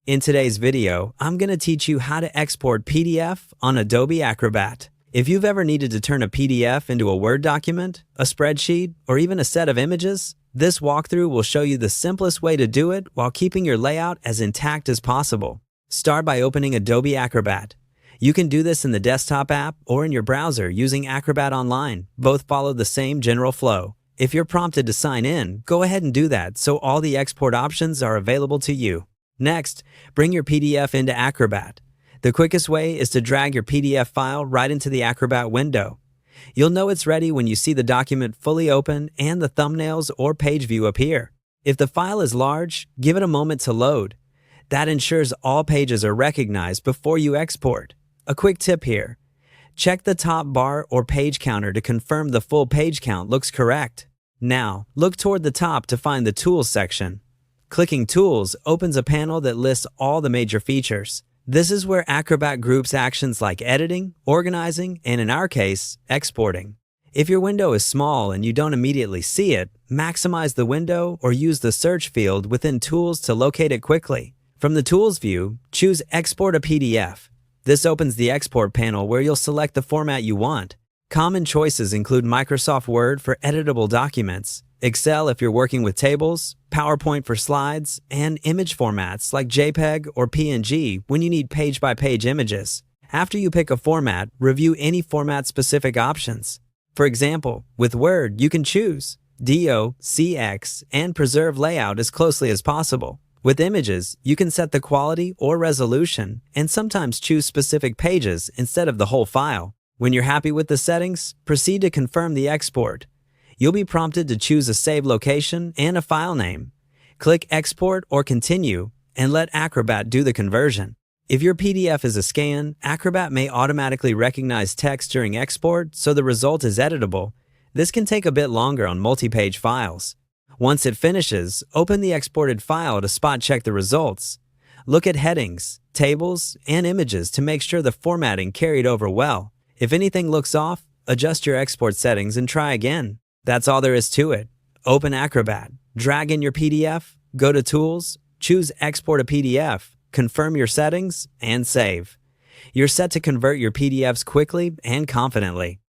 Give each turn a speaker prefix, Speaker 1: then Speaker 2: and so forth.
Speaker 1: In today's video, I'm going to teach you how to export PDF on Adobe Acrobat. If you've ever needed to turn a PDF into a Word document, a spreadsheet, or even a set of images, this walkthrough will show you the simplest way to do it while keeping your layout as intact as possible. Start by opening Adobe Acrobat. You can do this in the desktop app or in your browser using Acrobat Online. Both follow the same general flow. If you're prompted to sign in, go ahead and do that so all the export options are available to you. Next, bring your PDF into Acrobat. The quickest way is to drag your PDF file right into the Acrobat window. You'll know it's ready when you see the document fully open and the thumbnails or page view appear. If the file is large, give it a moment to load. That ensures all pages are recognized before you export. A quick tip here. Check the top bar or page counter to confirm the full page count looks correct. Now, look toward the top to find the Tools section. Clicking Tools opens a panel that lists all the major features. This is where Acrobat groups actions like editing, organizing, and in our case, exporting. If your window is small and you don't immediately see it, maximize the window or use the search field within Tools to locate it quickly. From the Tools view, choose Export a PDF. This opens the export panel where you'll select the format you want. Common choices include Microsoft Word for editable documents, Excel if you're working with tables, PowerPoint for slides, and image formats like JPEG or PNG when you need page-by-page images. After you pick a format, review any format-specific options. For example, with Word, you can choose DO, CX, and preserve layout as closely as possible. With images, you can set the quality or resolution and sometimes choose specific pages instead of the whole file. When you're happy with the settings, proceed to confirm the export. You'll be prompted to choose a save location and a file name. Click Export or Continue and let Acrobat do the conversion. If your PDF is a scan, Acrobat may automatically recognize text during export, so the result is editable. This can take a bit longer on multi-page files. Once it finishes, open the exported file to spot-check the results. Look at headings, tables, and images to make sure the formatting carried over well. If anything looks off, adjust your export settings and try again. That's all there is to it. Open Acrobat, drag in your PDF, go to Tools, choose Export a PDF, confirm your settings, and save. You're set to convert your PDFs quickly and confidently.